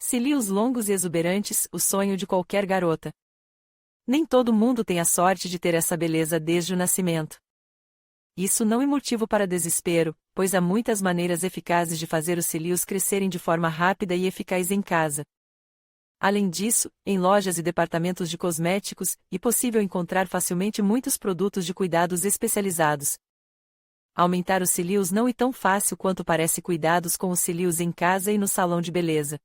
Cílios longos e exuberantes, o sonho de qualquer garota. Nem todo mundo tem a sorte de ter essa beleza desde o nascimento. Isso não é motivo para desespero, pois há muitas maneiras eficazes de fazer os cílios crescerem de forma rápida e eficaz em casa. Além disso, em lojas e departamentos de cosméticos, é possível encontrar facilmente muitos produtos de cuidados especializados. Aumentar os cílios não é tão fácil quanto parece. Cuidados com os cílios em casa e no salão de beleza.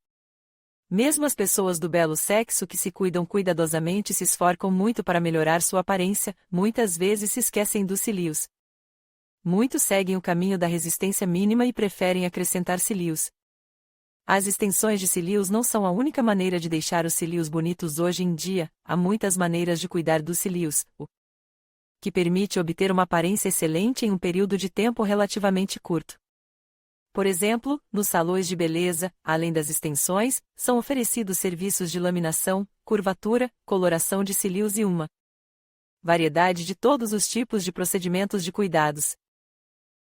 Mesmo as pessoas do belo sexo que se cuidam cuidadosamente se esforçam muito para melhorar sua aparência, muitas vezes se esquecem dos cílios. Muitos seguem o caminho da resistência mínima e preferem acrescentar cílios. As extensões de cílios não são a única maneira de deixar os cílios bonitos hoje em dia, há muitas maneiras de cuidar dos cílios, o que permite obter uma aparência excelente em um período de tempo relativamente curto. Por exemplo, nos salões de beleza, além das extensões, são oferecidos serviços de laminação, curvatura, coloração de cílios e uma variedade de todos os tipos de procedimentos de cuidados.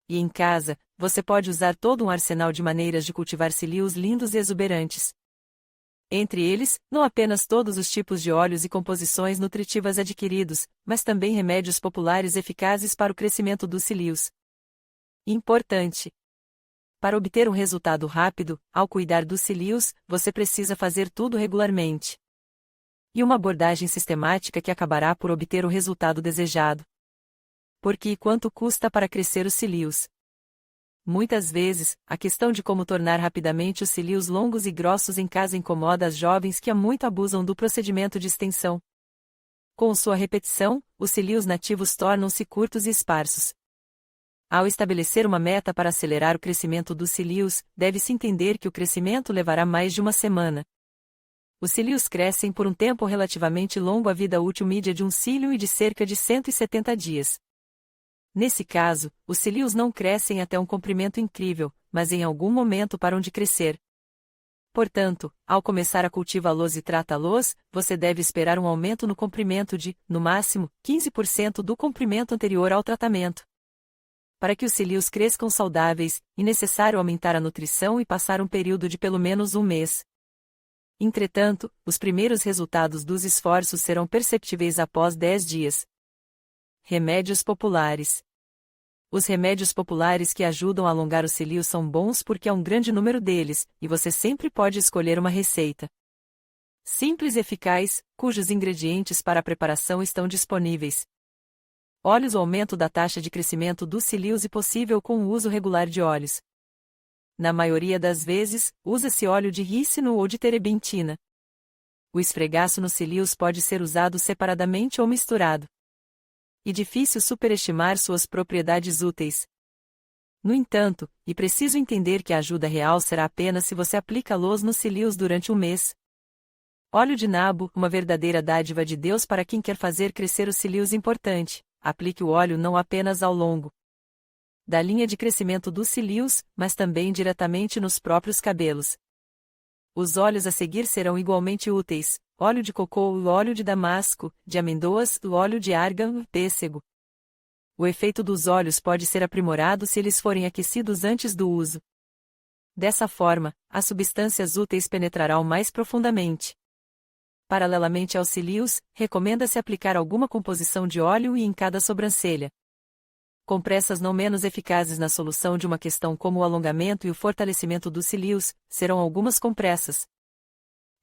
E em casa, você pode usar todo um arsenal de maneiras de cultivar cílios lindos e exuberantes. Entre eles, não apenas todos os tipos de óleos e composições nutritivas adquiridos, mas também remédios populares eficazes para o crescimento dos cílios. Importante. Para obter um resultado rápido, ao cuidar dos cílios, você precisa fazer tudo regularmente. E uma abordagem sistemática que acabará por obter o resultado desejado. Porque e quanto custa para crescer os cílios? Muitas vezes, a questão de como tornar rapidamente os cílios longos e grossos em casa incomoda as jovens que há muito abusam do procedimento de extensão. Com sua repetição, os cílios nativos tornam-se curtos e esparsos. Ao estabelecer uma meta para acelerar o crescimento dos cílios, deve-se entender que o crescimento levará mais de uma semana. Os cílios crescem por um tempo relativamente longo. A vida útil média de um cílio é de cerca de 170 dias. Nesse caso, os cílios não crescem até um comprimento incrível, mas em algum momento param de crescer. Portanto, ao começar a cultivá-los e tratá-los, você deve esperar um aumento no comprimento de, no máximo, 15% do comprimento anterior ao tratamento. Para que os cílios cresçam saudáveis, é necessário aumentar a nutrição e passar um período de pelo menos um mês. Entretanto, os primeiros resultados dos esforços serão perceptíveis após 10 dias. Remédios populares. Os remédios populares que ajudam a alongar os cílios são bons porque há um grande número deles, e você sempre pode escolher uma receita simples e eficaz, cujos ingredientes para a preparação estão disponíveis. Óleos. O aumento da taxa de crescimento dos cílios é possível com o uso regular de óleos. Na maioria das vezes, usa-se óleo de rícino ou de terebentina. O esfregaço nos cílios pode ser usado separadamente ou misturado. É difícil superestimar suas propriedades úteis. No entanto, é preciso entender que a ajuda real será apenas se você aplica-los nos cílios durante um mês. Óleo de nabo, uma verdadeira dádiva de Deus para quem quer fazer crescer os cílios. Importante. Aplique o óleo não apenas ao longo da linha de crescimento dos cílios, mas também diretamente nos próprios cabelos. Os óleos a seguir serão igualmente úteis: óleo de cocô, o óleo de damasco, de amêndoas, o óleo de argan, pêssego. O efeito dos óleos pode ser aprimorado se eles forem aquecidos antes do uso. Dessa forma, as substâncias úteis penetrarão mais profundamente. Paralelamente aos cílios, recomenda-se aplicar alguma composição de óleo em cada sobrancelha. Compressas não menos eficazes na solução de uma questão como o alongamento e o fortalecimento dos cílios, serão algumas compressas.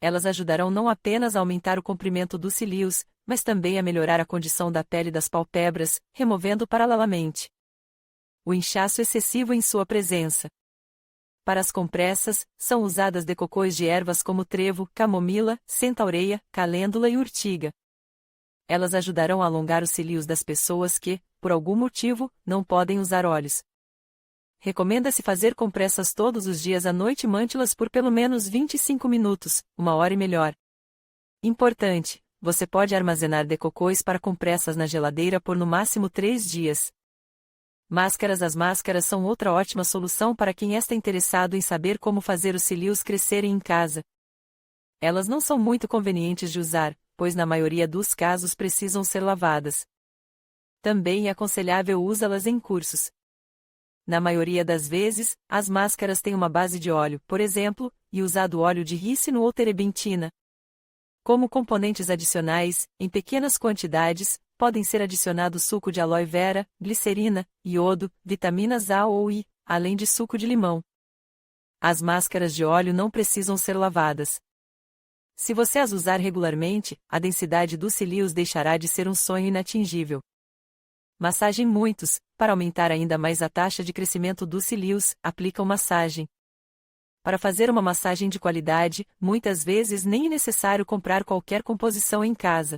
Elas ajudarão não apenas a aumentar o comprimento dos cílios, mas também a melhorar a condição da pele das pálpebras, removendo paralelamente o inchaço excessivo em sua presença. Para as compressas, são usadas decocões de ervas como trevo, camomila, centaureia, calêndula e urtiga. Elas ajudarão a alongar os cílios das pessoas que, por algum motivo, não podem usar óleos. Recomenda-se fazer compressas todos os dias à noite e mantê-las por pelo menos 25 minutos, uma hora e melhor. Importante, você pode armazenar decocões para compressas na geladeira por no máximo 3 dias. Máscaras. As máscaras são outra ótima solução para quem está interessado em saber como fazer os cílios crescerem em casa. Elas não são muito convenientes de usar, pois na maioria dos casos precisam ser lavadas. Também é aconselhável usá-las em cursos Na maioria das vezes, as máscaras têm uma base de óleo, por exemplo, e usado óleo de rícino ou terebintina. Como componentes adicionais, em pequenas quantidades, podem ser adicionados suco de aloe vera, glicerina, iodo, vitaminas A ou I, além de suco de limão. As máscaras de óleo não precisam ser lavadas. Se você as usar regularmente, a densidade dos cílios deixará de ser um sonho inatingível. Massagem. Muitos, para aumentar ainda mais a taxa de crescimento dos cílios, aplicam massagem. Para fazer uma massagem de qualidade, muitas vezes nem é necessário comprar qualquer composição em casa.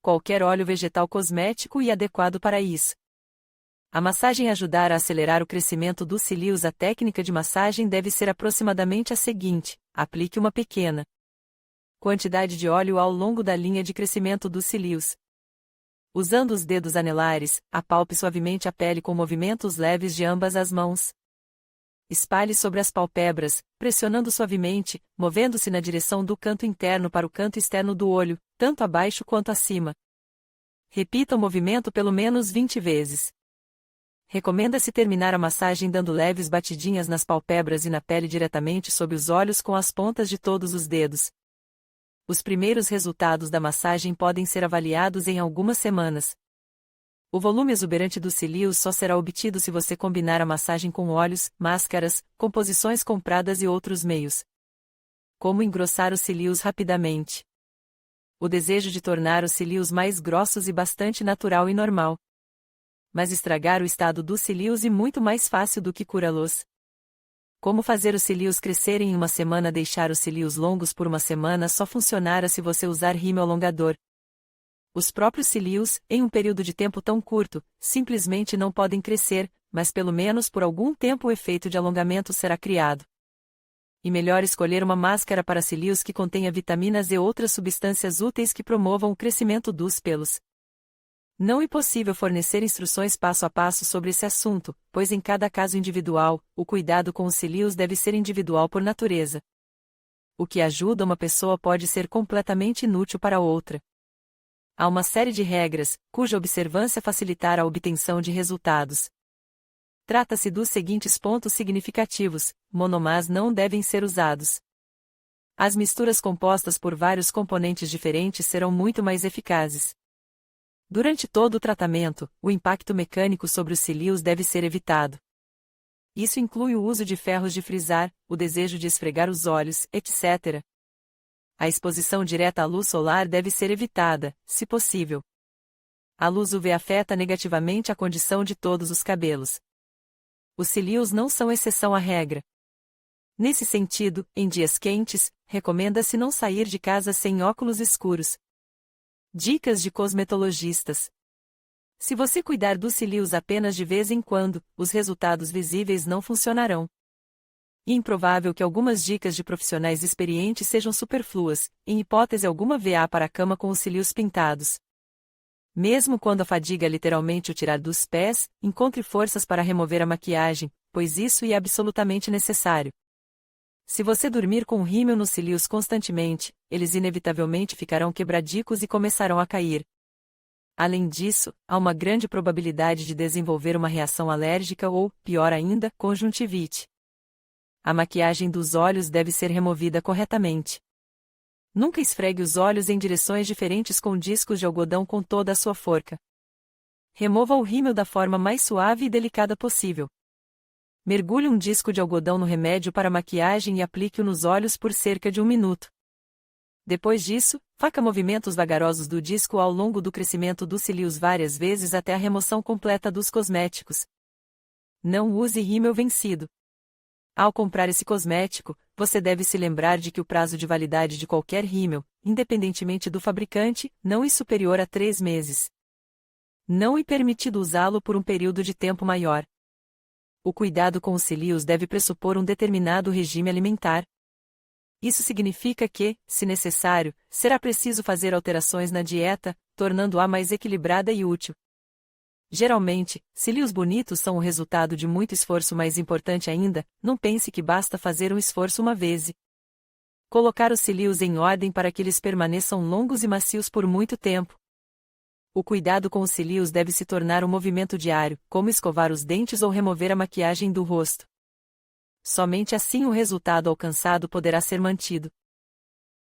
Qualquer óleo vegetal cosmético e adequado para isso. A massagem ajudará a acelerar o crescimento dos cílios. A técnica de massagem deve ser aproximadamente a seguinte: aplique uma pequena quantidade de óleo ao longo da linha de crescimento dos cílios. Usando os dedos anelares, apalpe suavemente a pele com movimentos leves de ambas as mãos. Espalhe sobre as pálpebras, pressionando suavemente, movendo-se na direção do canto interno para o canto externo do olho, tanto abaixo quanto acima. Repita o movimento pelo menos 20 vezes. Recomenda-se terminar a massagem dando leves batidinhas nas pálpebras e na pele diretamente sob os olhos com as pontas de todos os dedos. Os primeiros resultados da massagem podem ser avaliados em algumas semanas. O volume exuberante dos cílios só será obtido se você combinar a massagem com óleos, máscaras, composições compradas e outros meios. Como engrossar os cílios rapidamente? O desejo de tornar os cílios mais grossos e bastante natural e normal. Mas estragar o estado dos cílios é muito mais fácil do que curá-los. Como fazer os cílios crescerem em uma semana? Deixar os cílios longos por uma semana só funcionará se você usar rímel alongador. Os próprios cílios, em um período de tempo tão curto, simplesmente não podem crescer, mas pelo menos por algum tempo o efeito de alongamento será criado. E melhor escolher uma máscara para cílios que contenha vitaminas e outras substâncias úteis que promovam o crescimento dos pelos. Não é possível fornecer instruções passo a passo sobre esse assunto, pois em cada caso individual, o cuidado com os cílios deve ser individual por natureza. O que ajuda uma pessoa pode ser completamente inútil para outra. Há uma série de regras, cuja observância facilitará a obtenção de resultados. Trata-se dos seguintes pontos significativos: monomás não devem ser usados. As misturas compostas por vários componentes diferentes serão muito mais eficazes. Durante todo o tratamento, o impacto mecânico sobre os cílios deve ser evitado. Isso inclui o uso de ferros de frisar, o desejo de esfregar os olhos, etc. A exposição direta à luz solar deve ser evitada, se possível. A luz UV afeta negativamente a condição de todos os cabelos. Os cílios não são exceção à regra. Nesse sentido, em dias quentes, recomenda-se não sair de casa sem óculos escuros. Dicas de cosmetologistas. Se você cuidar dos cílios apenas de vez em quando, os resultados visíveis não funcionarão. É improvável que algumas dicas de profissionais experientes sejam superfluas, em hipótese alguma vá para a cama com os cílios pintados. Mesmo quando a fadiga literalmente o tirar dos pés, encontre forças para remover a maquiagem, pois isso é absolutamente necessário. Se você dormir com um rímel nos cílios constantemente, eles inevitavelmente ficarão quebradicos e começarão a cair. Além disso, há uma grande probabilidade de desenvolver uma reação alérgica ou, pior ainda, conjuntivite. A maquiagem dos olhos deve ser removida corretamente. Nunca esfregue os olhos em direções diferentes com discos de algodão com toda a sua forca. Remova o rímel da forma mais suave e delicada possível. Mergulhe um disco de algodão no remédio para maquiagem e aplique-o nos olhos por cerca de 1 minuto. Depois disso, faça movimentos vagarosos do disco ao longo do crescimento dos cílios várias vezes até a remoção completa dos cosméticos. Não use rímel vencido. Ao comprar esse cosmético, você deve se lembrar de que o prazo de validade de qualquer rímel, independentemente do fabricante, não é superior a 3 meses. Não é permitido usá-lo por um período de tempo maior. O cuidado com os cílios deve pressupor um determinado regime alimentar. Isso significa que, se necessário, será preciso fazer alterações na dieta, tornando-a mais equilibrada e útil. Geralmente, cílios bonitos são o resultado de muito esforço. Mais importante ainda, não pense que basta fazer um esforço uma vez. Colocar os cílios em ordem para que eles permaneçam longos e macios por muito tempo. O cuidado com os cílios deve se tornar um movimento diário, como escovar os dentes ou remover a maquiagem do rosto. Somente assim o resultado alcançado poderá ser mantido.